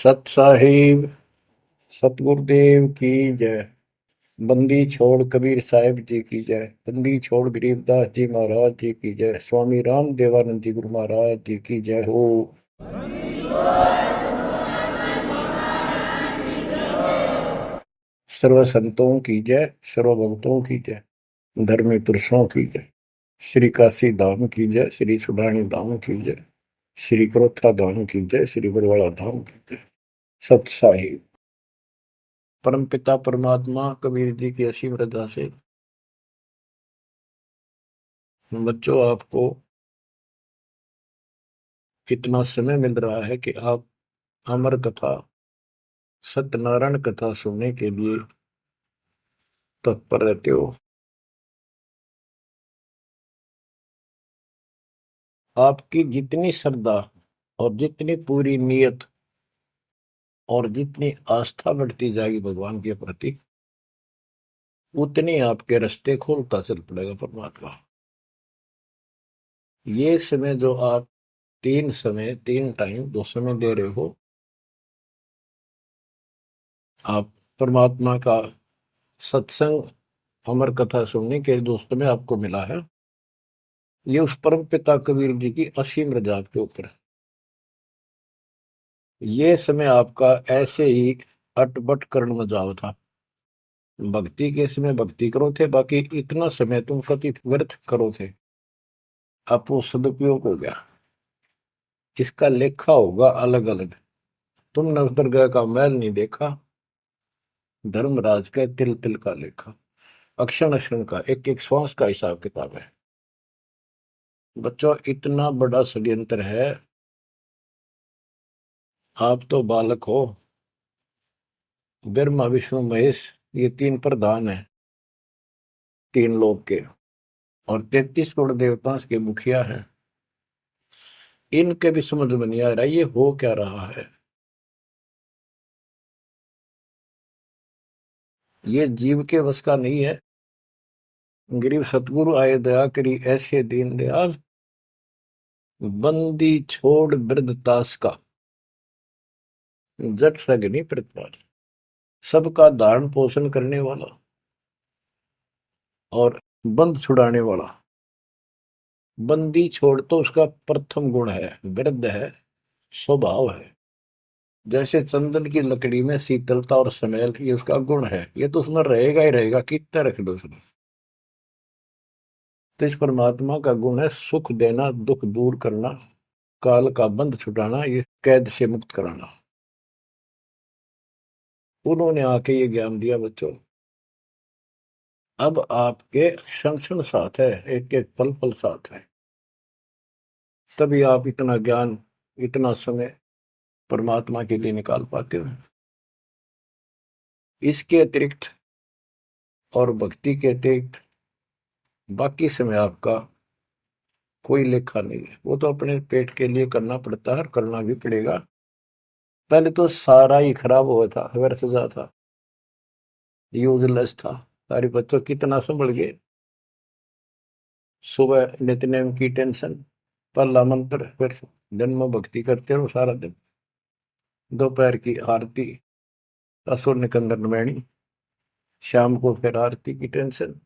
सत साहिब सतगुरुदेव की जय। बंदी छोड़ कबीर साहिब जी की जय। बंदी छोड़ गरीबदास जी महाराज जी की जय। स्वामी राम देवानंद जी गुरु महाराज जी की जय हो। सर्व संतों की जय, सर्व भक्तों की जय, धर्मी पुरुषों की जय। श्री काशी धाम की जय, श्री सुडानी धाम की जय, श्री क्रोथा धाम की जय, श्री बरवाड़ा धाम की जय। सत साहिब। परम पिता परमात्मा कबीर जी की असीम रजा से बच्चों आपको इतना समय मिल रहा है कि आप अमर कथा, सत्यनारायण कथा सुनने के लिए तत्पर रहते हो। आपकी जितनी श्रद्धा और जितनी पूरी नियत और जितनी आस्था बढ़ती जाएगी भगवान के प्रति, उतनी आपके रास्ते खोलता चल पड़ेगा परमात्मा। ये समय जो आप तीन टाइम दो समय दे रहे हो, आप परमात्मा का सत्संग अमर कथा सुनने के जो समय आपको मिला है, ये उस परम पिता कबीर जी की असीम रजा के ऊपर है। ये समय आपका ऐसे ही अटपट कर्ण में जाव था। भक्ति के समय भक्ति करो थे, बाकी इतना समय तुम कति व्यर्थ करो थे, अब वो सदुपयोग हो गया। इसका लेखा होगा अलग अलग। तुमने उस दरगाह का मैल नहीं देखा, धर्मराज का तिल तिल का लेखा, अक्षण अक्षण का, एक एक श्वास का हिसाब किताब है। बच्चों, इतना बड़ा षड्यंत्र है। आप तो बालक हो। ब्रह्मा विष्णु महेश, ये तीन प्रधान है तीन लोक के, और 33 करोड़ देवता के मुखिया हैं। इनके भी समझ में नहीं आ रहा ये हो क्या रहा है। ये जीव के वश का नहीं है। गरीब सतगुरु आए दया करी ऐसे दीन दयाल, बंदी छोड़ वृद्धतास का, जट रगनी प्रतिपाल। सबका धारण पोषण करने वाला और बंद छुड़ाने वाला। बंदी छोड़ तो उसका प्रथम गुण है, वृद्ध है, स्वभाव है। जैसे चंदन की लकड़ी में शीतलता और स्मेल, ये उसका गुण है। ये तो उसमें रहेगा ही रहेगा, कितना रख दो उसमें। तो इस परमात्मा का गुण है सुख देना, दुख दूर करना, काल का बंध छुटाना, ये कैद से मुक्त कराना। उन्होंने आके ये ज्ञान दिया बच्चों। अब आपके क्षण क्षण साथ है, एक एक पल पल साथ है। तभी आप इतना ज्ञान, इतना समय परमात्मा के लिए निकाल पाते हो। इसके अतिरिक्त और भक्ति के अतिरिक्त बाकी समय आपका कोई लेखा नहीं है। वो तो अपने पेट के लिए करना पड़ता है, करना भी पड़ेगा। पहले तो सारा ही खराब हुआ था, व्यर्थ जा था, यूजलेस था। सारे बच्चों कितना संभल गए। सुबह नित्यनेम की टेंशन, पहला मंत्र, फिर जन्म भक्ति करते रहो सारा दिन, दोपहर की आरती, असुर निकंदन नमैनी, शाम को फिर आरती की टेंशन।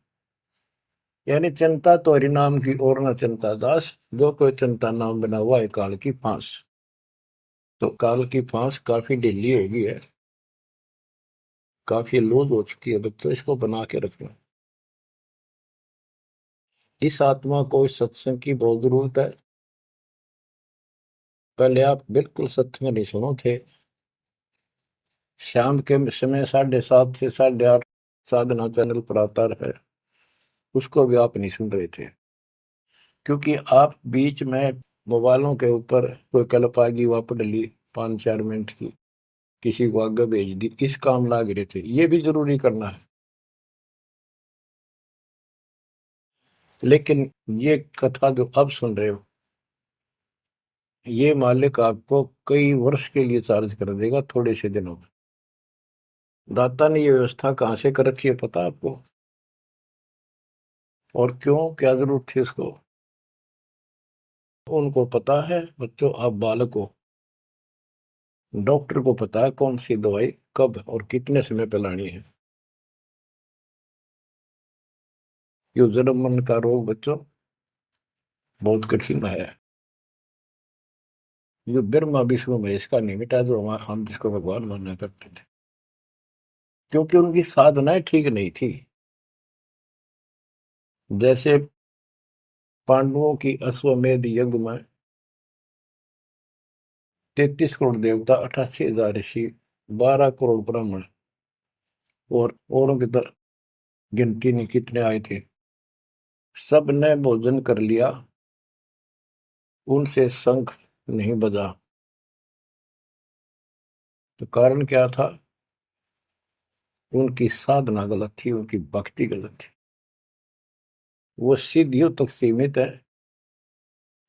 यानी चिंता तो हरिनाम की और न चिंता दास, जो कोई चिंता नाम बना हुआ है काल की फांस। तो काल की फांस काफी ढीली हो गई है, काफी लूज हो चुकी है बच्चों, इसको बना के रखना। इस आत्मा को इस सत्संग की बहुत जरूरत है। पहले आप बिल्कुल सत्संग नहीं सुनो थे। शाम के समय 7:30 से 8:30 साधना चैनल पर आता है, उसको भी आप नहीं सुन रहे थे, क्योंकि आप बीच में मोबाइलों के ऊपर कोई कल्प आ गई, वापस डली 5-4 मिनट की, किसी को आगे भेज दी, इस काम लाग रहे थे। ये भी जरूरी करना है, लेकिन ये कथा जो अब सुन रहे हो, ये मालिक आपको कई वर्ष के लिए चार्ज कर देगा थोड़े से दिनों में। दाता ने ये व्यवस्था कहां से कर रखी है पता आपको? और क्यों, क्या जरूरत थी उसको? उनको पता है बच्चों, आप बालक हो, डॉक्टर को पता है कौन सी दवाई कब और कितने समय पे लानी है। ये जन्म मन का रोग बच्चों बहुत कठिन है। ये ब्रह्मा विष्णु महेश का नहीं मिटा जो हम जिसको भगवान माना करते थे, क्योंकि उनकी साधनाएं ठीक नहीं थी। जैसे पांडवों की अश्वमेध यज्ञ में 33 करोड़ देवता, 88,000 ऋषि, 12 करोड़ ब्राह्मण और औरों की तो गिनती नहीं कितने आए थे, सब ने भोजन कर लिया, उनसे शंख नहीं बजा। तो कारण क्या था? उनकी साधना गलत थी, उनकी भक्ति गलत थी। वो सिद्धियों तक सीमित है,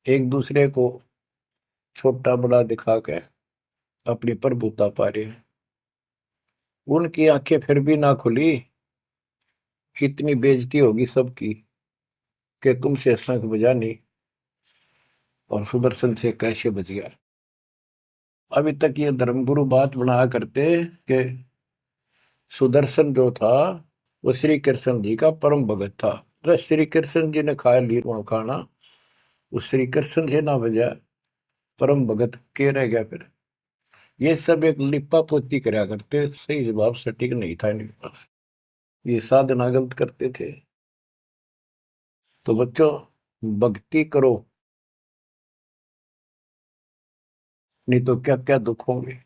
एक दूसरे को छोटा बड़ा दिखा के अपनी प्रभुता पा रहे हैं। उनकी आंखें फिर भी ना खुली, इतनी बेइज्जती होगी सबकी कि तुमसे शंख बजा नहीं और सुदर्शन से कैसे बच गया। अभी तक ये धर्मगुरु बात बनाया करते कि सुदर्शन जो था वो श्री कृष्ण जी का परम भगत था। तो श्री कृष्ण जी ने खाया ली खाना, उस श्री कृष्ण से ना बजा, परम भगत के रह गया फिर। ये सब एक लिपा पोती कराया करते, सही जवाब सटीक नहीं था इनके पास, ये साधना गलत करते थे। तो बच्चों भक्ति करो, नहीं तो क्या क्या दुख होंगे।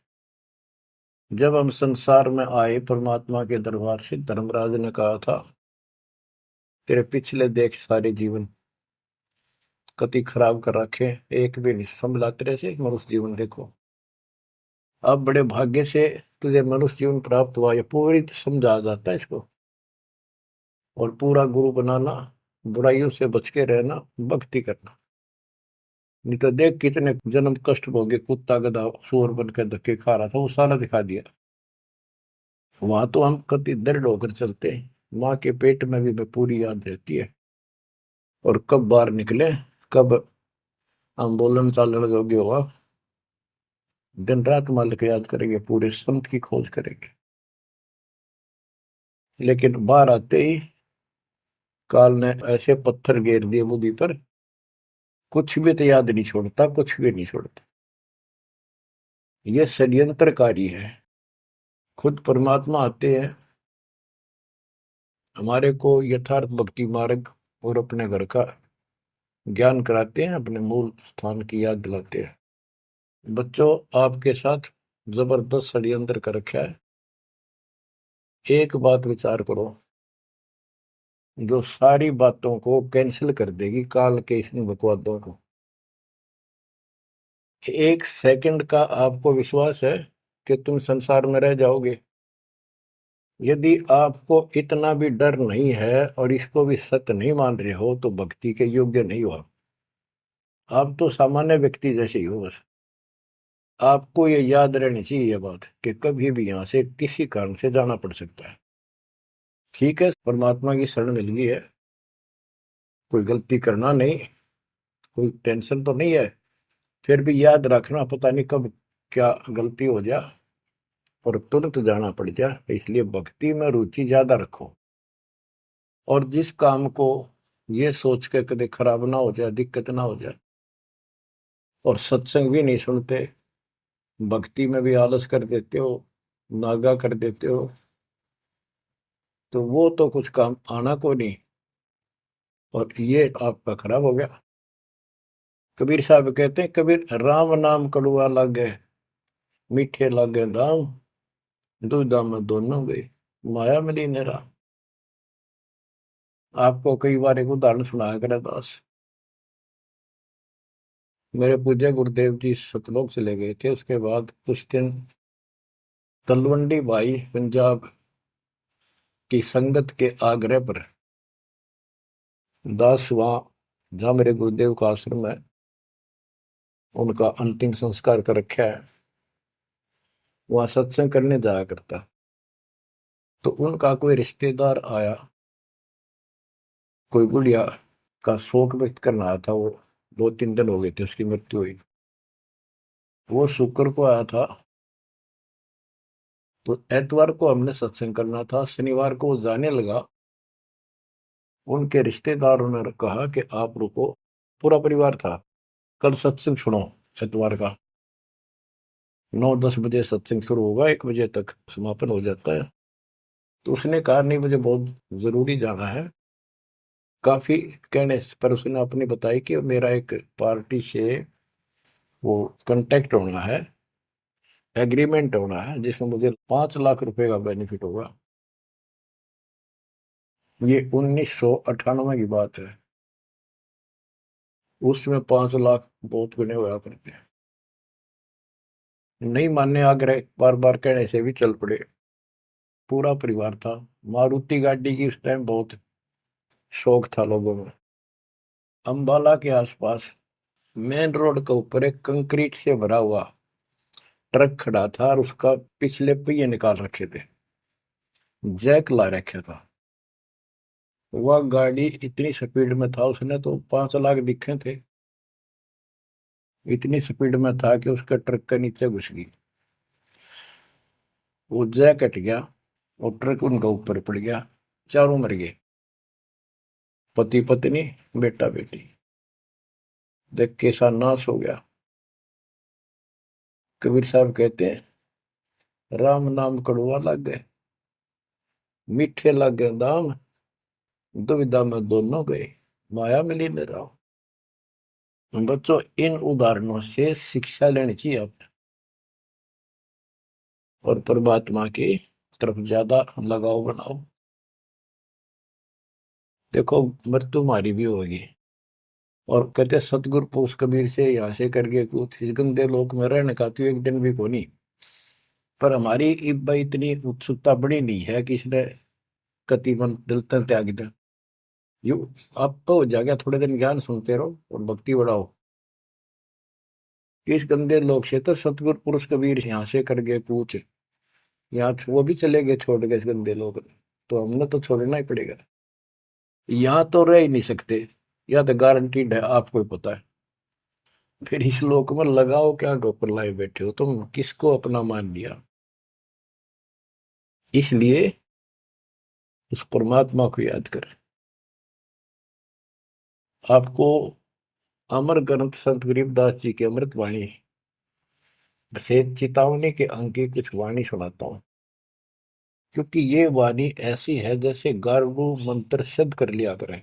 जब हम संसार में आए परमात्मा के दरबार से, धर्मराज ने कहा था तेरे पिछले देख सारे जीवन कति खराब कर रखे, एक भी नहीं संभला तेरे से, मनुष्य जीवन देखो। अब बड़े भाग्य से तुझे मनुष्य जीवन प्राप्त हुआ, ये पूरी समझा जाता है इसको। और पूरा गुरु बनाना, बुराइयों से बच के रहना, भक्ति करना। नहीं तो देख कितने जन्म कष्ट भोगे, कुत्ता गधा सूअर बन के धक्के खा रहा था, वो सारा दिखा दिया। वहां तो हम कति दृढ़ होकर चलते हैं, माँ के पेट में भी मैं पूरी याद रहती है। और कब बाहर निकले, कब हम बोलन चालन योग्य हुआ, दिन रात मालिक याद करेंगे, पूरे संत की खोज करेंगे। लेकिन बाहर आते ही काल ने ऐसे पत्थर घेर दिए बुद्धि पर, कुछ भी तो याद नहीं छोड़ता, कुछ भी नहीं छोड़ता। ये षड्यंत्रकारी है। खुद परमात्मा आते हैं, हमारे को यथार्थ भक्ति मार्ग और अपने घर का ज्ञान कराते हैं, अपने मूल स्थान की याद दिलाते हैं। बच्चों आपके साथ जबरदस्त षड्यंत्र कर रखा है। एक बात विचार करो, जो सारी बातों को कैंसिल कर देगी, काल के इन बकवादों को। एक सेकंड का आपको विश्वास है कि तुम संसार में रह जाओगे? यदि आपको इतना भी डर नहीं है और इसको भी सत्य नहीं मान रहे हो, तो भक्ति के योग्य नहीं हो आप तो सामान्य व्यक्ति जैसे ही हो बस। आपको ये याद रहनी चाहिए ये बात कि कभी भी यहां से किसी कारण से जाना पड़ सकता है। ठीक है, परमात्मा की शरण मिल गई है, कोई गलती करना नहीं, कोई टेंशन तो नहीं है। फिर भी याद रखना, पता नहीं कब क्या गलती हो जाए और तुरंत जाना पड़ जाए, इसलिए भक्ति में रुचि ज्यादा रखो। और जिस काम को ये सोच के कभी खराब ना हो जाए, दिक्कत ना हो जाए, और सत्संग भी नहीं सुनते, भक्ति में भी आलस कर देते हो, नागा कर देते हो, तो वो तो कुछ काम आना को नहीं, और ये आपका खराब हो गया। कबीर साहब कहते हैं, कबीर राम नाम कड़ुआ लागे, मीठे लागे दाम, दुविधा में दोनों गए, माया मिली नेरा। आपको कई बार एक उदाहरण सुनाया करे दास। मेरे पूज्य गुरुदेव जी सतलोक चले गए थे, उसके बाद कुछ दिन तलवंडी भाई पंजाब की संगत के आग्रह पर दास वहां, जहां मेरे गुरुदेव का आश्रम है, उनका अंतिम संस्कार कर रखा है, वहां सत्संग करने जाया करता। तो उनका कोई रिश्तेदार आया, कोई बुढ़िया का शोक व्यक्त करना आया था। वो 2-3 दिन हो गए थे उसकी मृत्यु हुई। वो शुक्र को आया था, तो एतवार को हमने सत्संग करना था, शनिवार को वो जाने लगा। उनके रिश्तेदारों ने कहा कि आप रुको, पूरा परिवार था, कल सत्संग सुनो एतवार का। 9-10 बजे सत्संग शुरू होगा, 1 बजे तक समापन हो जाता है। तो उसने कहा नहीं, मुझे बहुत जरूरी जाना है। काफी कहने पर उसने अपनी बताई कि मेरा एक पार्टी से वो कांटेक्ट होना है, एग्रीमेंट होना है, जिसमें मुझे 5 लाख रुपए का बेनिफिट होगा। ये 1998 की बात है। उसमें 5 लाख बहुत गुने हुआ करते हैं। नहीं मानने आग्रह बार बार कहने से भी चल पड़े। पूरा परिवार था। मारुति गाड़ी की उस टाइम बहुत शौक था लोगों में। अंबाला के आसपास मेन रोड के ऊपर एक कंक्रीट से भरा हुआ ट्रक खड़ा था और उसका पिछले पहिए निकाल रखे थे, जैक ला रखा था। वह गाड़ी इतनी स्पीड में था, उसने तो 5 लाख दिखे थे। इतनी स्पीड में था कि उसका ट्रक के नीचे घुस गई। वो जैक कट गया और ट्रक उनका ऊपर पड़ गया। चारों मर गए, पति पत्नी बेटा बेटी। देख कैसा नाश हो गया। कबीर साहब कहते हैं, राम नाम कड़वा लग गए, मीठे लग गए दाम, दुविधा में दोनों गए, माया मिली न राम। बच्चों, इन उदाहरणों से शिक्षा लेनी चाहिए आप, और परमात्मा की तरफ ज्यादा लगाव बनाओ। देखो, मृत्यु हमारी भी होगी। और कहते सतगुरु पुरुष कबीर से यहाँ से करके कुछ इस गंदे लोक में रहने का तो एक दिन भी को नहीं। पर हमारी इब्बा इतनी उत्सुकता बड़ी नहीं है कि इसने कति मन दिल तन त्याग दे। यू आप तो हो जाएगा, थोड़े दिन ज्ञान सुनते रहो और भक्ति बढ़ाओ। इस गंदे लोग से तो सतगुरु पुरुष कबीर यहाँ से करके पूछ, यहाँ वो भी चले गए छोड़ के इस गंदे लोग। तो हमने तो छोड़ना ही पड़ेगा। यहाँ तो रह ही नहीं सकते, या तो गारंटीड है, आपको ही पता है। फिर इस लोक में लगाओ क्या, गोपर लाए बैठे हो तुम, किसको अपना मान लिया। इसलिए उस परमात्मा को याद कर। आपको अमर ग्रंथ संत गरीबदास जी की अमृत वाणी से चेतावनी के अंक की कुछ वाणी सुनाता हूं। क्योंकि ये वाणी ऐसी है जैसे गारडू मंत्र सिद्ध कर लिया करें।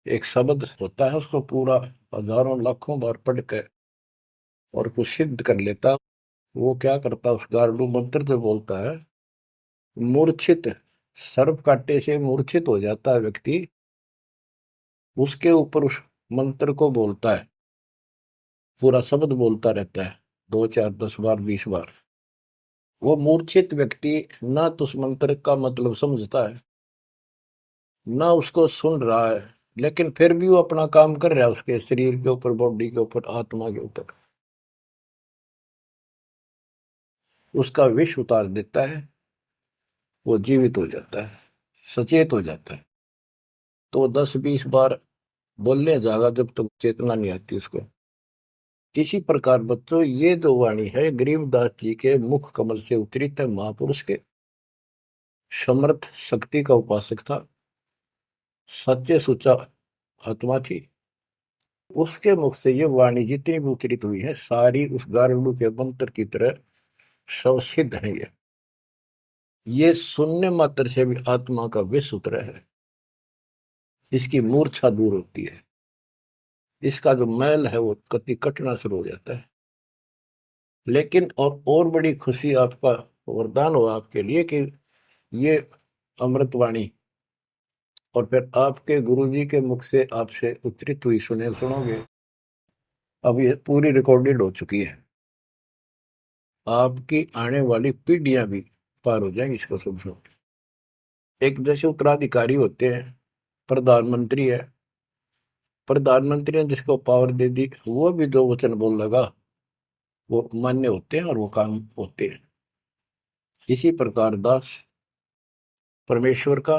एक शब्द होता है, उसको पूरा हजारों लाखों बार पढ़ कर और कुछ सिद्ध कर लेता। वो क्या करता, उस गारडू मंत्र जो बोलता है, मूर्छित सर्प काटे से मूर्छित हो जाता है व्यक्ति, उसके ऊपर उस मंत्र को बोलता है, पूरा शब्द बोलता रहता है, 2 4 10 बार 20 बार। वो मूर्छित व्यक्ति ना तो उस मंत्र का मतलब समझता है, ना उसको सुन रहा है, लेकिन फिर भी वो अपना काम कर रहा है, उसके शरीर के ऊपर, बॉडी के ऊपर, आत्मा के ऊपर। उसका विष उतार देता है, वो जीवित हो जाता है, सचेत हो जाता है। तो 10 20 बार बोलने जाएगा जब तक चेतना नहीं आती उसको। इसी प्रकार बच्चों, ये जो वाणी है गरीबदास जी के मुख कमल से उतरी था। महापुरुष के समर्थ शक्ति का उपासक था, सच्चे सुचा आत्मा थी। उसके मुख से ये वाणी जितनी भी उतरित हुई है, सारी उस गारुड़ के मंत्र की तरह सब सिद्ध है। ये सुनने मात्र से भी आत्मा का विष उतरा है, इसकी मूर्छा दूर होती है, इसका जो मैल है वो कति कटना शुरू हो जाता है। लेकिन और बड़ी खुशी आपका वरदान हो आपके लिए कि ये अमृतवाणी और फिर आपके गुरुजी के मुख से आपसे उच्चरित हुई सुनोगे। अब ये पूरी रिकॉर्डेड हो चुकी है, आपकी आने वाली पीढ़ियां भी पार हो जाएंगी इसको सुन सुन। एक जैसे उत्तराधिकारी होते हैं, प्रधानमंत्री है, प्रधानमंत्री ने जिसको पावर दे दी, वो भी जो वचन बोल लगा वो मान्य होते हैं और वो काम होते हैं। इसी प्रकार दास परमेश्वर का,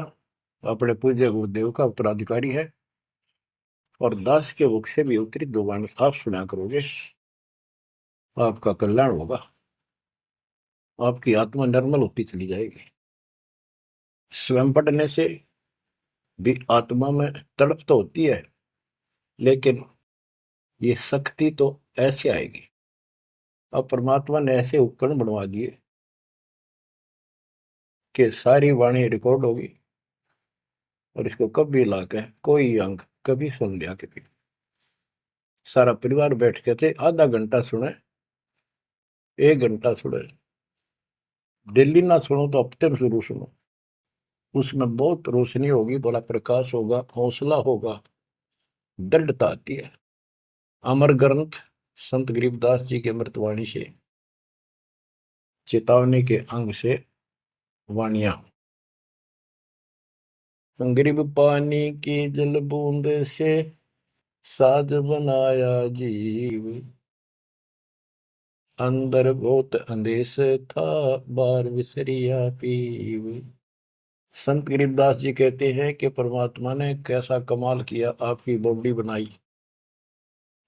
अपने पूज्य गुरुदेव का उत्तराधिकारी है, और दास के मुख से भी उत्तरित दो वाणी आप सुना करोगे, आपका कल्याण होगा। आपकी आत्मा निर्मल होती चली जाएगी। स्वयं पढ़ने से भी आत्मा में तड़प तो होती है, लेकिन ये शक्ति तो ऐसे आएगी। अब परमात्मा ने ऐसे उपकरण बनवा दिए कि सारी वाणी रिकॉर्ड होगी, और इसको कभी लाके कोई अंग कभी सुन लिया कभी, सारा परिवार बैठ के थे, आधा घंटा सुने, 1 घंटा सुने, डेली ना सुनो तो हफ्ते में जरूर सुनो। उसमें बहुत रोशनी होगी, बड़ा प्रकाश होगा, हौसला होगा, दृढ़ता आती है। अमर ग्रंथ संत गरीबदास जी के अमृतवाणी से, चेतावनी के अंग से वाणियां। गरीब पानी की जल बूंद से साज बनाया जीव, अंदर बहुत अंदेश था, बार विसरिया पीव। संत गरीबदास जी कहते हैं कि परमात्मा ने कैसा कमाल किया, आपकी बॉडी बनाई,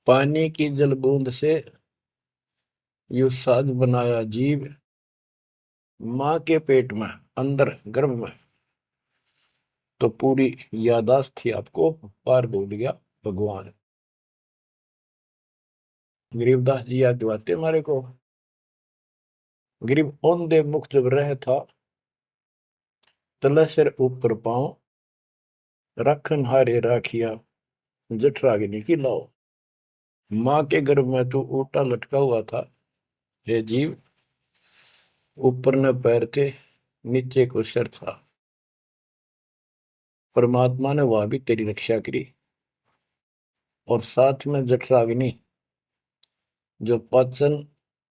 पानी की जल बूंद से यू साज बनाया जीव, माँ के पेट में, अंदर गर्भ में तो पूरी यादाश्त थी आपको, पार बोल गया भगवान। गरीबदास जी याद दिवाते हमारे को। गरीब औंधे मुख जब रह था, तले सिर ऊपर पांव, रखन हारे राखिया, जठराग्नि की लाओ। माँ के गर्भ में तू उल्टा लटका हुआ था, हे जीव, ऊपर न पैर थे, नीचे को सिर था। परमात्मा ने वह भी तेरी रक्षा करी, और साथ में जठराग्नि जो पाचन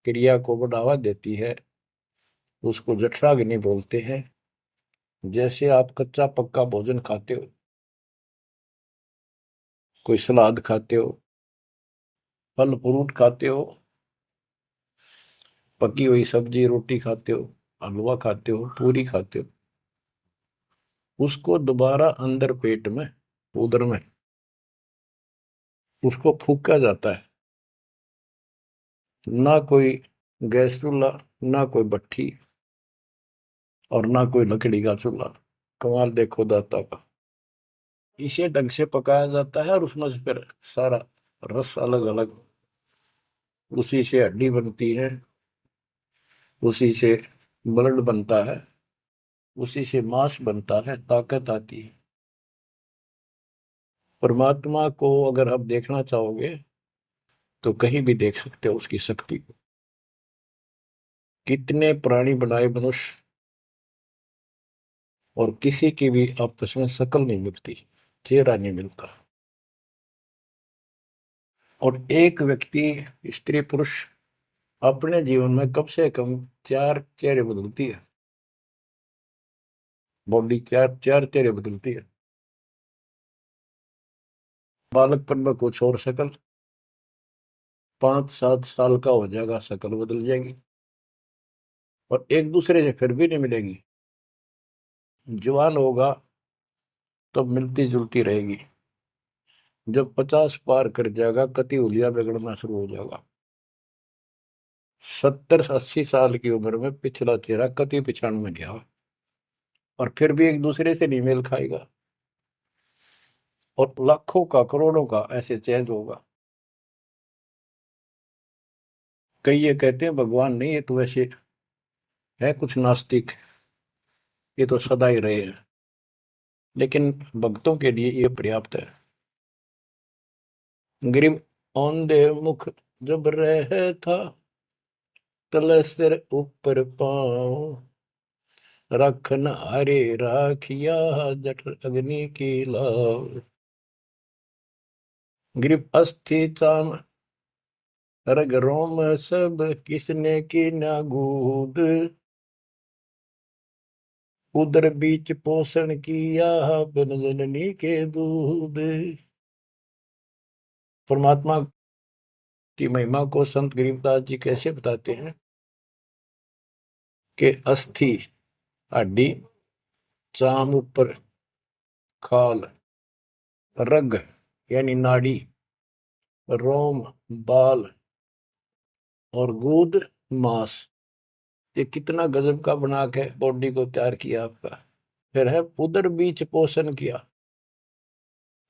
क्रिया को बढ़ावा देती है, उसको जठराग्नि बोलते हैं। जैसे आप कच्चा पक्का भोजन खाते हो, कोई सलाद खाते हो, फल फ्रूट खाते हो, पकी हुई सब्जी रोटी खाते हो, हलवा खाते हो, पूरी खाते हो, उसको दोबारा अंदर पेट में, उदर में, उसको फूका जाता है। ना कोई गैस चूल्हा, ना कोई भट्ठी, और ना कोई लकड़ी का चूल्हा। कमाल देखो दाता का। इसे ढंग से पकाया जाता है, और उसमें से फिर सारा रस अलग अलग, उसी से हड्डी बनती है, उसी से ब्लड बनता है, उसी से मांस बनता है, ताकत आती है। परमात्मा को अगर आप देखना चाहोगे तो कहीं भी देख सकते हो उसकी शक्ति को। कितने प्राणी बनाए मनुष्य, और किसी की भी आपस में शकल नहीं मिलती, चेहरा नहीं मिलता। और एक व्यक्ति, स्त्री पुरुष, अपने जीवन में कम से कम 4 चेहरे बदलती है। बॉडी 4 चेहरे बदलती है। बालकपन में कुछ और शकल, 5-7 साल का हो जाएगा शकल बदल जाएगी, और एक दूसरे से फिर भी नहीं मिलेगी। जवान होगा तो मिलती जुलती रहेगी, जब 50 पार कर जाएगा कति उलिया बिगड़ना शुरू हो जाएगा। 70-80 साल की उम्र में पिछला चेहरा कति पिछाड़ में गया, और फिर भी एक दूसरे से नहीं मेल खाएगा, और लाखों का करोड़ों का ऐसे चेंज होगा। कई ये कहते हैं भगवान नहीं, ये तो वैसे है कुछ नास्तिक, ये तो सदा ही रहे हैं, लेकिन भक्तों के लिए ये पर्याप्त है। गरीब औंधे मुख जब रह था, तले सिर ऊपर पाँव, रखन हरे राखिया, जठ अग्नि की लाव। गरीब अस्थि चाम रग रोम सब, किसने की ना गूद, उदर बीच पोषण किया, बिन जननी के दूध। परमात्मा की महिमा को संत गरीबदास जी कैसे बताते हैं कि अस्थि हड्डी, चाम ऊपर खाल, रग यानी नाड़ी, रोम बाल, और गूद मांस, ये कितना गजब का बना के बॉडी को तैयार किया आपका। फिर है उदर बीच पोषण किया,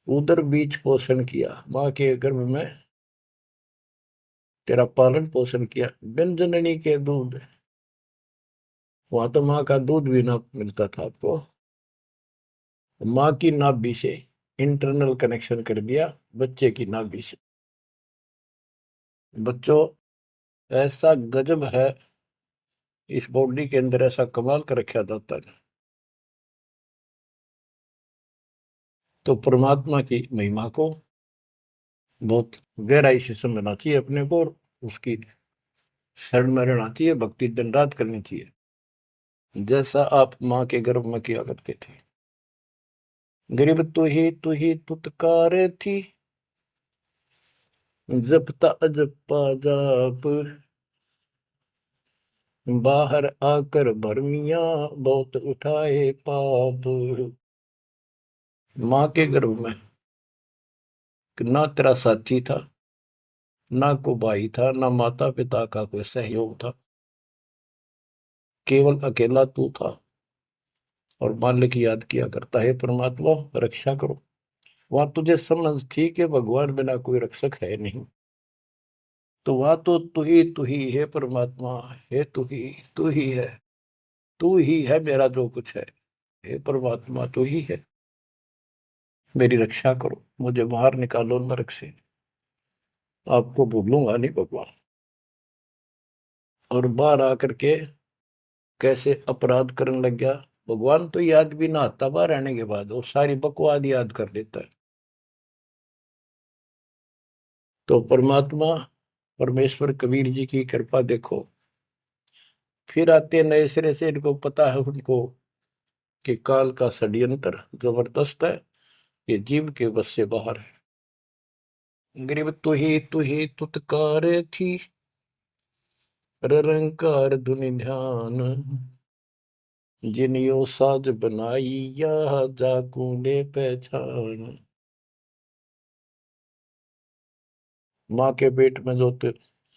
उदर बीच पोषण किया, माँ के गर्भ में तेरा पालन पोषण किया। बिन जननी के दूध, वहां तो माँ का दूध भी ना मिलता था आपको। माँ की नाभि से इंटरनल कनेक्शन कर दिया बच्चे की नाभि से। बच्चों, ऐसा गजब है इस बॉडी के अंदर, ऐसा कमाल कर रखा जाता है। तो परमात्मा की महिमा को बहुत गहराई से समझना चाहिए अपने को, और उसकी शरण में रहना चाहिए, भक्ति दिन रात करनी चाहिए, जैसा आप माँ के गर्भ में किया करते थे। गरीब तू ही तुतकार थी, जपता अजपा जाप, बाहर आकर भरमिया बहुत उठाए पाप। माँ के गर्भ में ना तेरा साथी था, ना को भाई था, ना माता पिता का कोई सहयोग था, केवल अकेला तू था। और मालिक याद किया करता है, परमात्मा रक्षा करो। वहां तुझे समझ थी कि भगवान बिना कोई रक्षक है नहीं, तो वहां तो तू ही है परमात्मा, है तू ही है, तू ही है मेरा जो कुछ है। हे परमात्मा तू ही है, मेरी रक्षा करो, मुझे बाहर निकालो नरक से, आपको भूलूंगा नहीं भगवान। और बाहर आकर के कैसे अपराध करने लग गया। भगवान तो याद भी ना आता बाहर रहने के बाद, वो सारी बकवाद याद कर लेता है। तो परमात्मा परमेश्वर कबीर जी की कृपा देखो, फिर आते नए सिरे से, इनको पता है उनको कि काल का षड्यंत्र जबरदस्त है, ये जीव के बस से बाहर है। गरीब तू ही तुतकार थी, रंकार धुनि ध्यान, जिनियो साज बनाई या जाकू ने पहचान। माँ के पेट में जो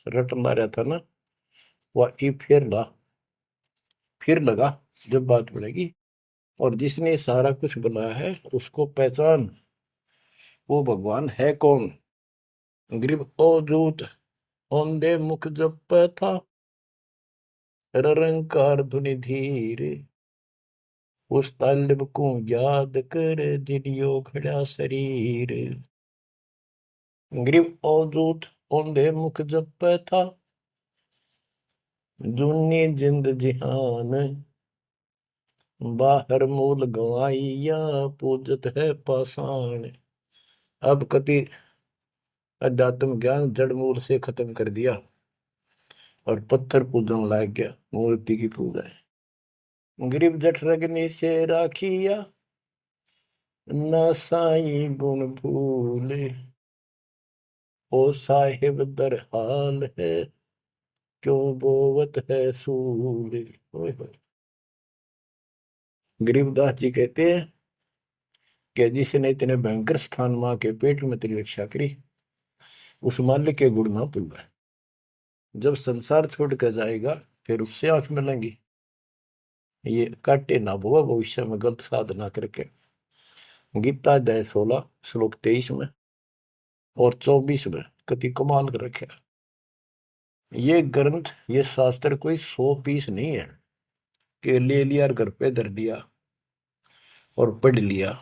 रटना रहता ना, वह ई फिर लगा जब बात बढ़ेगी। और जिसने सारा कुछ बनाया है उसको पहचान, वो भगवान है कौन। गरीब अवधूत औंधे मुख जप था, रंकार धुनि धीर, उस तालिब को याद कर दिलियो खड़ा शरीर। गरीब अवधूत औंधे मुख जप था, दुनी जिंद जिहान, बाहर मूल गवाइया पूजत है पाषाण। अब कति अध्यात्म ज्ञान जड़ मूल से खत्म कर दिया और पत्थर पूजन लायक गया, मूर्ति की पूजा है। गरीब जठ रगनी से राखिया, ना साई गुण भूले, ओ साहिब दर हाल है, क्यों बोवत है सूले। गरीबदास जी कहते हैं कि जिसने इतने भयंकर स्थान मां के पेट में तेरी रक्षा करी, उस मालिक के गुण ना भूलना। जब संसार छोड़ कर जाएगा फिर उससे आंख मिलेंगी, ये काटे ना बुआ भविष्य में गलत साधना करके। गीता अध्याय 16 श्लोक 23 में और 24 में कति कमाल कर रखे। ये ग्रंथ, ये शास्त्र कोई 100 पीस नहीं है कि ले लिया और घर पे धर दिया और पढ़ लिया।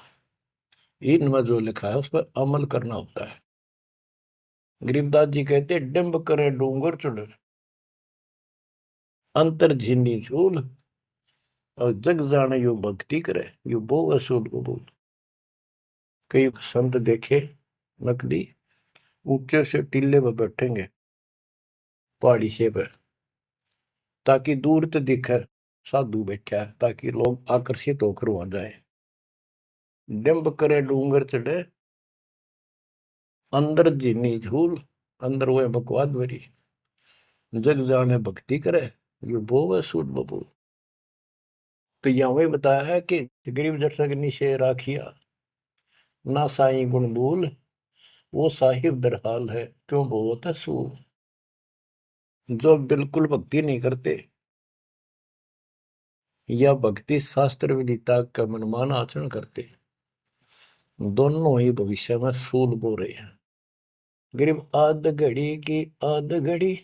इनमें जो लिखा है उस पर अमल करना होता है। गरीबदास जी कहते डिंब करे डूंगर चुड़, अंतर झिन्नी झूल, और जग जाने यो भक्ति करे, यो बो असूल कबूल। कई संत देखे नकली ऊंचे से टीले पर बैठेंगे पहाड़ी से पर, ताकि दूर तो दिखे साधु बैठा है, ताकि लोग आकर्षित होकर वहां जाए। डिंब करे डूंगर चढ़े, अंदर जीनी झूल, अंदर वो बकवाद भरी, जग जाने भक्ति करे, ये बोवे सूद बबूल। तो यहाँ वही बताया है कि गरीब जठरग निशे राखिया, ना साई गुण भूल, वो साहिब दरहाल है, क्यों बोवत है सूल। जो बिल्कुल भक्ति नहीं करते या भक्ति शास्त्र विदिता का मनमान आचरण करते, दोनों ही भविष्य में सूल बो रहे हैं। गरीब आध घड़ी की आध घड़ी,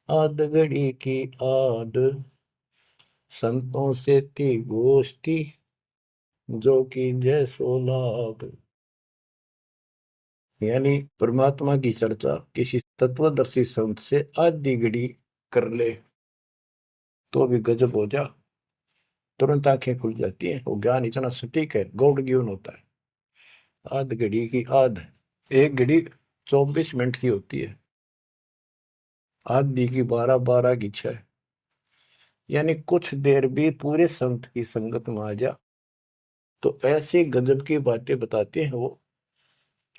आध घड़ी की आध, संतों से थी गोष्ठी, जो कि जय सो लाभ। यानी परमात्मा की चर्चा किसी तत्वदर्शी संत से आधी घड़ी कर ले तो भी गजब हो जा, तुरंत आंखें खुल जाती हैं। वो ज्ञान इतना सटीक है, गॉड गिवन होता है। आध घड़ी की आध, एक घड़ी 24 मिनट की होती है, आधी की 12, 12 की 6। यानी कुछ देर भी पूरे संत की संगत में आ जा तो ऐसी गजब की बातें बताते हैं वो।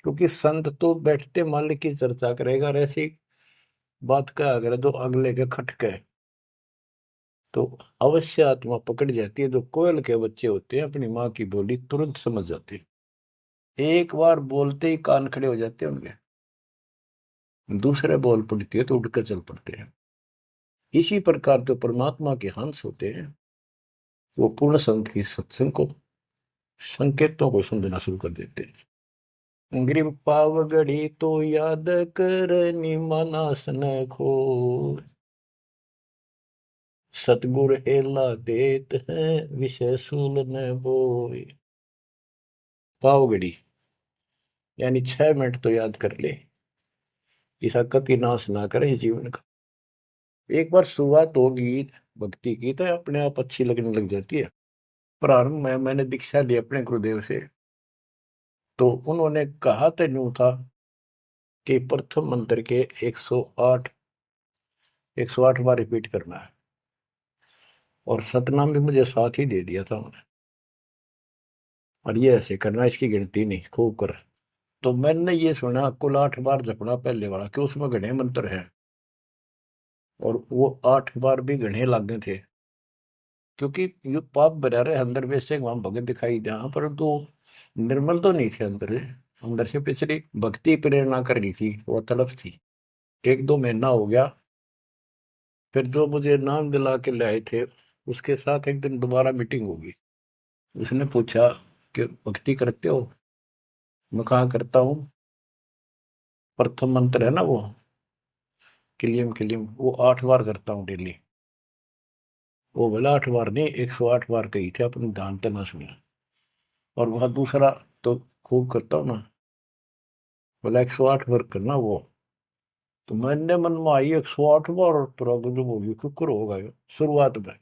क्योंकि संत तो बैठते मालिक की चर्चा करेगा, और ऐसी बात का अगर तो अगले के खटके तो अवश्य आत्मा पकड़ जाती है। जो कोयल के बच्चे होते हैं अपनी माँ की बोली तुरंत समझ जाते हैं, एक बार बोलते ही कान खड़े हो जाते हैं उनके। दूसरे बोल पड़ती है तो उठकर चल पड़ते हैं। इसी प्रकार जो परमात्मा के हंस होते हैं वो पूर्ण संत की सत्संग को, संकेतों को समझना शुरू कर देते हैं। ग्रीव पावगढ़ी तो याद करनी मानस न खो, सतगुर हेला देत है विषय सूल न बोए। पावगढ़ी यानी 6 मिनट तो याद कर ले, ऐसा कति नाश ना करे जीवन का। एक बार शुरुआत होगी भक्ति की तो अपने आप अच्छी लगने लग जाती है। प्रारंभ में मैंने दीक्षा ली अपने गुरुदेव से, तो उन्होंने कहा तो यूं था कि प्रथम मंत्र के 108 बार रिपीट करना है, और सतनाम भी मुझे साथ ही दे दिया था उन्होंने, और ये ऐसे करना, इसकी गिनती नहीं, खूब कर। तो मैंने ये सुना कुल 8 बार जपना पहले वाला, कि उसमें घने मंत्र हैं, और वो 8 बार भी घने लागे थे। क्योंकि ये पाप भरा रहे अंदर में से वहां भगत दिखाई जहां पर तो निर्मल तो नहीं थे अंदर से। अंदर से पिछली भक्ति प्रेरणा कर रही थी, वो तड़प थी। 1-2 महीना हो गया, फिर जो मुझे नाम दिला के लाए थे उसके साथ एक दिन दोबारा मीटिंग होगी। उसने पूछा कि भक्ति करते हो? मैं कहा करता हूँ। प्रथम मंत्र है ना वो किलियम किलियम, वो 8 बार करता हूँ डेली। वो बोला 8 बार नहीं, 108 बार कही थे, अपने ध्यान से ना सुना। और वह दूसरा तो खूब करता हूँ ना, बोला 108 बार करना वो। तो मैंने मन में आई 108 बार, तो गजब होगी, कुकर होगा ये शुरुआत में।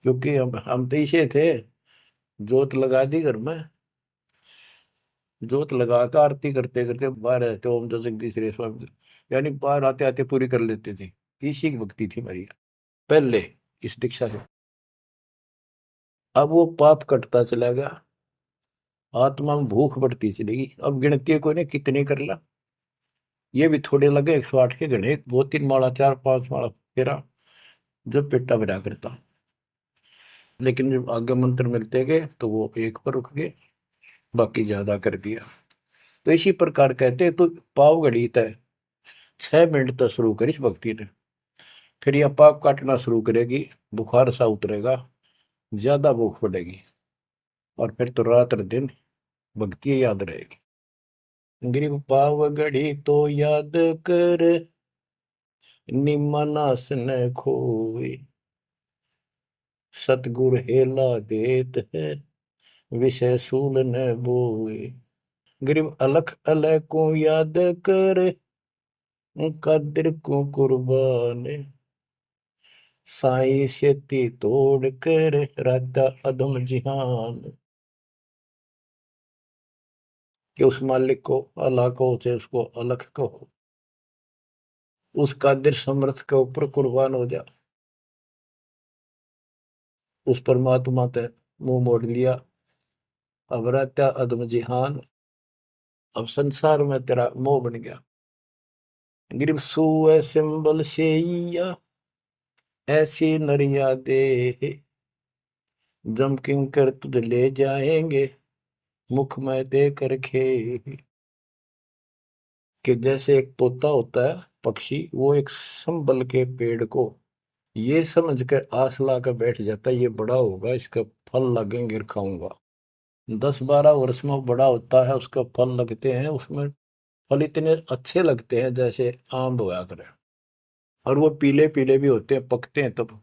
क्योंकि हम तो इसे थे, जोत लगा दी घर में, जोत लगा कर आरती करते करते बाहर रहते, ओम जो जगदीश रे स्वामी, यानी बाहर आते आते पूरी कर लेते थे। इसी की भक्ति थी मेरी पहले, इस दीक्षा से। अब वो पाप कटता चला गया, आत्मा में भूख बढ़ती चलेगी। अब गिनती को ने कितने कर ला, ये भी थोड़े लगे 108 के गणे, 2-3 माला 4-5 माला फेरा, जो पेटा भरा करता। लेकिन जब आगे मंत्र मिलते गए तो वो एक पर रुक गए, बाकी ज्यादा कर दिया। तो इसी प्रकार कहते हैं, तो पाव घड़ी तय 6 मिनट तक शुरू करी इस भक्ति ने, फिर यह पाप काटना शुरू करेगी, बुखार सा उतरेगा, ज्यादा भूख पड़ेगी, और फिर तो रात दिन भक्ति याद रहेगी। ग्रीव पाव घड़ी तो याद कर निमनास न खोए, सतगुर हेला देत है विषय सूल न बोए। गरीब अलख अलह को याद कर, कादिर को कुर्बान, साई शेती तोड़ कर राता अदम जिहान। कि उस मालिक को अल्लाह को से उसको अलख कहो, उस कादिर समर्थ के ऊपर कुर्बान हो जा। उस परमात्मा ते मुंह मोड़ लिया, अब रहता अदम जिहान, अब संसार में तेरा मोह बन गया। गिरब सुए सिंबल शेया, ऐसी नरिया दे, जम किंकर तुझ ले जाएंगे मुख में दे कर खे। कि जैसे एक तोता होता है पक्षी, वो एक संबल के पेड़ को ये समझ के आस ला कर बैठ जाता है ये बड़ा होगा, इसका फल लगेंगे खाऊंगा। 10-12 वर्ष में वो बड़ा होता है, उसका फल लगते हैं, उसमें फल इतने अच्छे लगते हैं जैसे आम होया करे, और वो पीले पीले भी होते हैं, पकते हैं तब।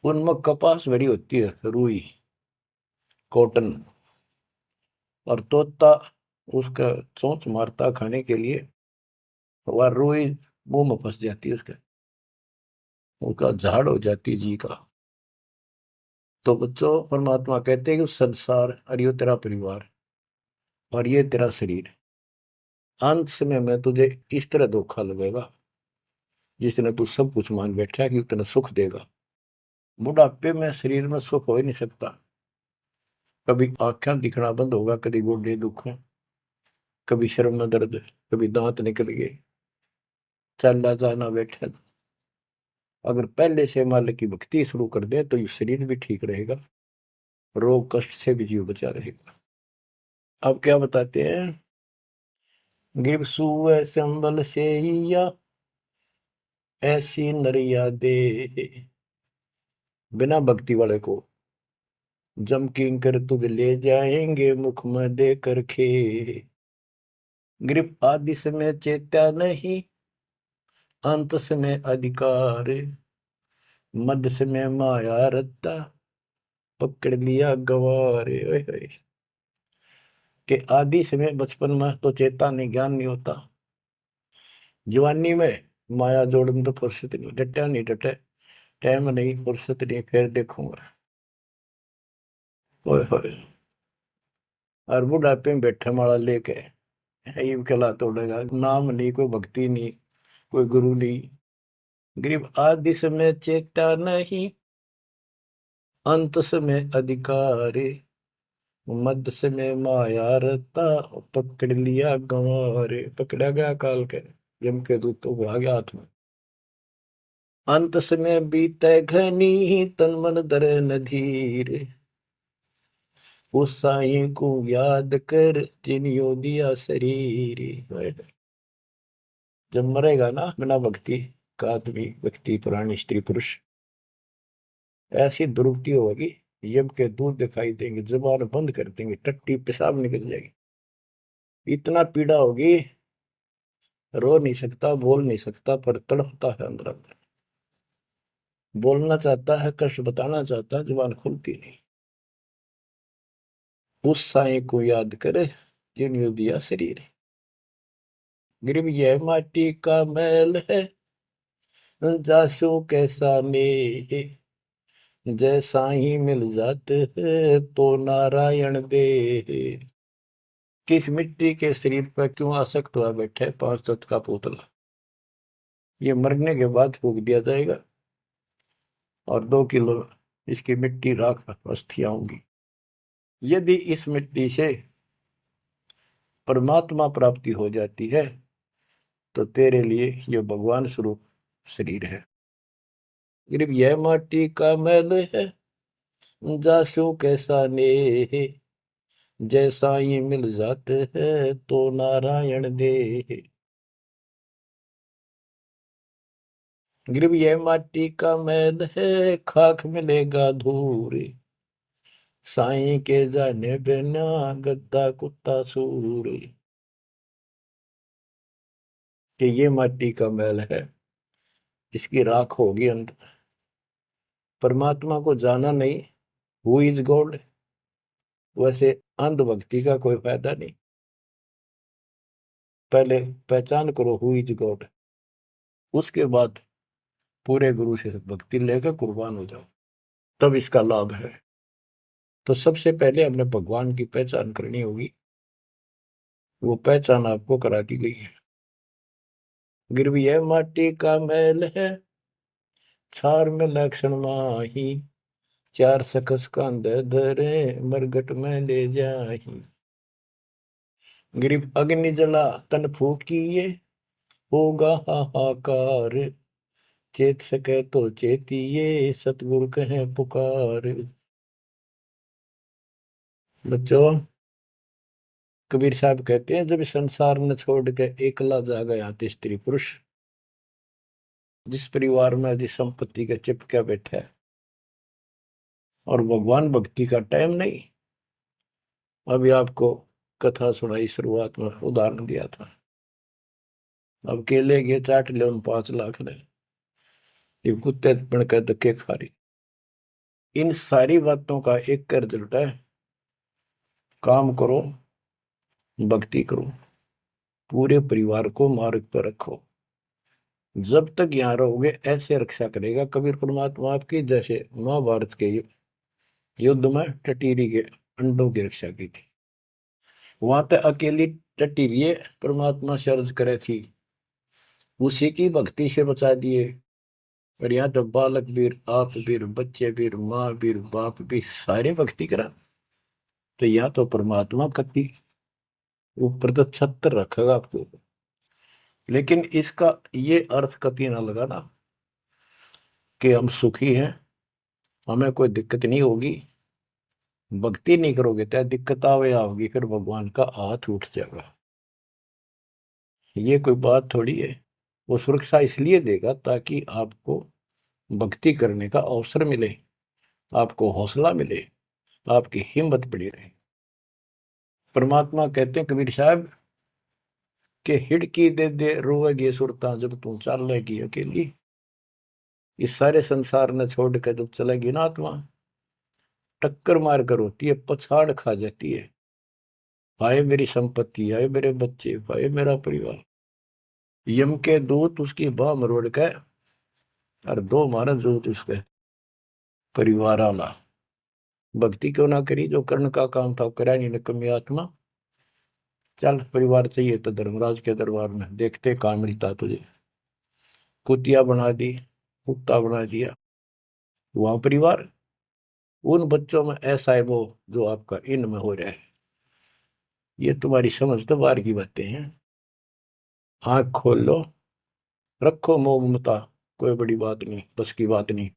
उनमें कपास भरी होती है, रुई, कॉटन, और तोता उसका चोंच मारता खाने के लिए, वह रुई मुंह में फंस जाती है उसके, उसका झाड़ हो जाती है जी का। तो बच्चों, परमात्मा कहते हैं कि संसार और ये तेरा परिवार और ये तेरा शरीर, अंत समय में तुझे इस तरह धोखा लगेगा जिसने तू सब कुछ मान बैठा है कि उतना सुख देगा। बुढ़ापे में शरीर में सुख हो ही नहीं सकता। कभी आंखें दिखना बंद होगा, कभी गोडे दुख, कभी शर्म में दर्द, कभी दांत निकल गए, चलना जाना बैठा। अगर पहले से मालिक की भक्ति शुरू कर दे तो ये शरीर भी ठीक रहेगा, रोग कष्ट से भी जीव बचा रहेगा। अब क्या बताते हैं, गिर सुअ संबल से या ऐसी नरिया दे, बिना भक्ति वाले को जम किंकर तुझ ले जाएंगे मुख में दे कर खे। ग्रिप आदि समय चेत्या नहीं, अंत समय अधिकार, मध्य समय माया रत्ता, पकड़ लिया गवारे। ओए होए। कि आदि समय बचपन में तो चेता नहीं, ज्ञान नहीं होता, जवानी में माया जोड़न तो फुर्सत नहीं, डटा नहीं डटे, टाइम नहीं, फुर्सत नहीं, फिर देखूंगा। ओए होए। और बुढ़ापे में बैठे माला लेके ये कला तोड़ेगा, नाम नहीं, कोई भक्ति नहीं, कोई गुरु नहीं। गरीब आदि समय चेता नहीं, अंत समय अधिकारी, मध्य समय माया रता, पकड़ लिया गंवारे। पकड़ा गया काल के, यम के दूतों को आ गया हाथ में। अंत समय बीते घनी, तन मन धरे न धीर, उस साईं को याद कर जिनियो दिया शरीर। जब मरेगा ना बिना भक्ति का आदमी, व्यक्ति, प्राणी, स्त्री, पुरुष, ऐसी दुर्गति होगी, यम के दूध दिखाई देंगे, जुबान बंद कर देंगे, टट्टी पेशाब निकल जाएगी, इतना पीड़ा होगी, रो नहीं सकता, बोल नहीं सकता, पर तड़पता है अंदर अंदर, बोलना चाहता है, कष्ट बताना चाहता है, जुबान खुलती नहीं। उस साईं को याद करे जिन्होंने दिया शरीर। गिरव यह माटी का मैल है, जासू कैसा ने, जैसा ही मिल जाते हैं तो नारायण दे। किस मिट्टी के शरीर पर क्यों आसक्त हुआ बैठे 5 तत्व का पुतला, ये मरने के बाद फूक दिया जाएगा और 2 किलो इसकी मिट्टी राख अस्थियां होंगी। यदि इस मिट्टी से परमात्मा प्राप्ति हो जाती है तो तेरे लिए ये भगवान स्वरूप शरीर है। सिर्फ यह माटी का मैल है, जासू कैसा ने, जैसा ही मिल जाते हैं तो नारायण दे। गिरव यह माटी का मैल है, खाक मिलेगा धूर, साईं के जाने बिना गद्दा कुत्ता सूर। कि ये माटी का मैल है, इसकी राख होगी अंत। परमात्मा को जाना नहीं, हु इज गॉड, वैसे अंधभक्ति का कोई फायदा नहीं। पहले पहचान करो हु इज गॉड, उसके बाद पूरे गुरु से भक्ति लेकर कुर्बान हो जाओ, तब इसका लाभ है। तो सबसे पहले हमने भगवान की पहचान करनी होगी, वो पहचान आपको करा दी गई है। गिरवी यह माटी का मैल है, छार में लक्षण माही, चार सकस कांधे धरे मरगट में ले जाही। गिरिव अग्नि जला तन फूकिए, होगा हाहाकार, चेत सके तो चेतिए, सतगुरु कहे पुकार। बच्चों, कबीर साहब कहते हैं जब संसार न छोड़ के एकला जा गया स्त्री पुरुष, जिस परिवार में जिस संपत्ति के चिपके बैठे है और भगवान भक्ति का टाइम नहीं। अभी आपको कथा सुनाई, शुरुआत में उदाहरण दिया था। अब केले के चाट ले, उन 5 लाख ने, ये कुत्ते बन कर धक्के खा रही। इन सारी बातों का एक कर रिजल्ट है, काम करो, भक्ति करो, पूरे परिवार को मार्ग पर रखो। जब तक यहाँ रहोगे ऐसे रक्षा करेगा कबीर परमात्मा आपकी, जैसे महाभारत के युद्ध में टटीरी के अंडों की रक्षा की थी। वहां तक अकेली टटीरी परमात्मा से अर्ज करे थी, उसी की भक्ति से बचा दिए। और यहाँ तो बालक वीर, आप वीर, बच्चे वीर, माँ वीर, बाप भी सारे भक्ति करा। तो यहाँ तो परमात्मा कति ऊपर तो छत्र रखेगा आपको। लेकिन इसका ये अर्थ कति ना लगाना कि हम सुखी हैं, हमें कोई दिक्कत नहीं होगी। भक्ति नहीं करोगे तो दिक्कत आवे आओगी, फिर भगवान का हाथ उठ जाएगा। ये कोई बात थोड़ी है। वो सुरक्षा इसलिए देगा ताकि आपको भक्ति करने का अवसर मिले, आपको हौसला मिले, आपकी हिम्मत बड़ी रहे। परमात्मा कहते हैं कबीर साहब के हिड़की दे दे रोएगी सुरता, जब तू चलेगी अकेली। इस सारे संसार ने छोड़ कर जब चलेगी ना आत्मा, टक्कर मार कर होती है, पछाड़ खा जाती है। भाई मेरी संपत्ति, आए मेरे बच्चे, भाई मेरा परिवार। यम के दूत उसकी बाह मरोड़ के और 2 मारा दूत उसके परिवार आला। भक्ति क्यों ना करी, जो कर्ण का काम था करा नहीं निकम्मी आत्मा। चल परिवार चाहिए तो धर्मराज के दरबार में देखते कहाँ मिलता तुझे। कुतिया बना दी, कुत्ता बना दिया। वहां परिवार, उन बच्चों में ऐसा है वो जो आपका इनमें हो रहा है। ये तुम्हारी समझ तो बाहर की बातें हैं। आंख खोल लो, रखो मोह ममता, कोई बड़ी बात नहीं, बस की बात नहीं।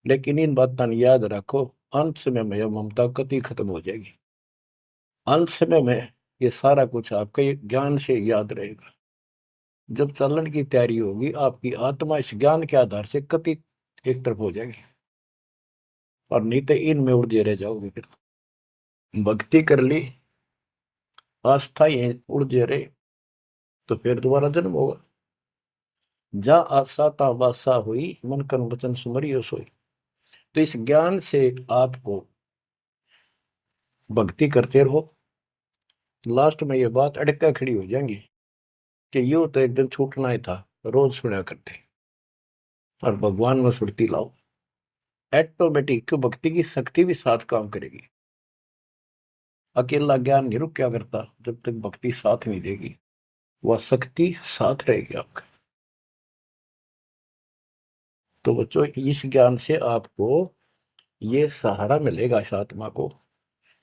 लेकिन इन बातों याद रखो, अंत समय में यह ममता कति खत्म हो जाएगी। अंत समय में ये सारा कुछ आपके ज्ञान से याद रहेगा। जब चलन की तैयारी होगी, आपकी आत्मा इस ज्ञान के आधार से कति एक तरफ हो जाएगी, और नहीं तो इनमें उलझे रह जाओगे। फिर भक्ति कर ली, आस्था ये उलझे रहे, तो फिर दोबारा जन्म होगा। जा आशा ता बासा हुई, मन कर्म वचन सुमरियो सोई। तो इस ज्ञान से आपको भक्ति करते रहो। लास्ट में ये बात अड़का खड़ी हो जाएंगी कि यूं तो एक दिन छूटना ही था, रोज सुना करते। और भगवान में सुरती लाओ, ऑटोमेटिक भक्ति की शक्ति भी साथ काम करेगी। अकेला ज्ञान नहीं रुक क्या करता, जब तक भक्ति साथ नहीं देगी, वह शक्ति साथ रहेगी आपका। तो बच्चों, इस ज्ञान से आपको ये सहारा मिलेगा इस आत्मा को।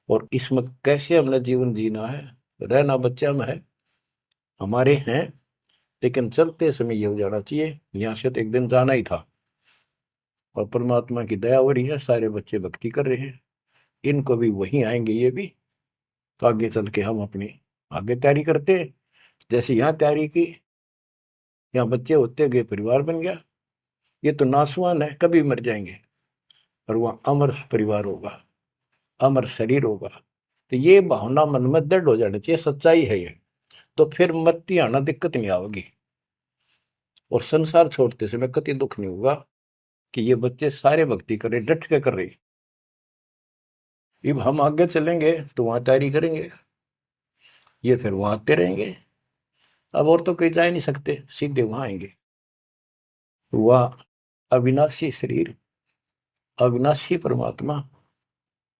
और इसमें कैसे हमने जीवन जीना है, रहना बच्चा में है, हमारे हैं, लेकिन चलते समय ये हो जाना चाहिए यहाँ से तो एक दिन जाना ही था। और परमात्मा की दया हो रही है, सारे बच्चे भक्ति कर रहे हैं, इनको भी वहीं आएंगे ये भी। तो आगे चल के हम अपनी आगे तैयारी करते हैं। जैसे यहाँ तैयारी की, यहाँ बच्चे होते गए, परिवार बन गया। ये तो नासवान है, कभी मर जाएंगे, और वहाँ अमर परिवार होगा, अमर शरीर होगा। तो ये भावना मन में दृढ़ हो जानी चाहिए, सच्चाई है ये। तो फिर मरती आना दिक्कत नहीं आवेगी, और संसार छोड़ते समय कति दुख नहीं होगा कि ये बच्चे सारे भक्ति कर रहे, डट के कर रहे। अब हम आगे चलेंगे तो वहां तैयारी करेंगे, ये फिर वहां आते रहेंगे। अब और तो कहीं जा ही नहीं सकते, सीधे वहां आएंगे। वह अविनाशी शरीर, अविनाशी परमात्मा,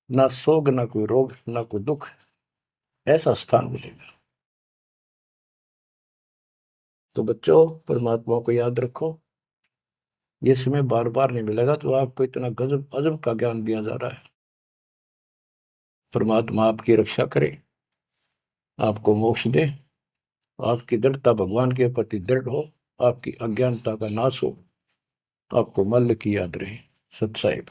ना सोग, ना कोई रोग, ना कोई दुख, ऐसा स्थान मिलेगा। तो बच्चों, परमात्मा को याद रखो। ये समय बार बार नहीं मिलेगा, तो आपको इतना गजब अजब का ज्ञान दिया जा रहा है। परमात्मा आपकी रक्षा करे, आपको मोक्ष दे, आपकी दृढ़ता भगवान के प्रति दृढ़ हो, आपकी अज्ञानता का नाश हो, आपको मल्ल की याद रहे। सत साहिब।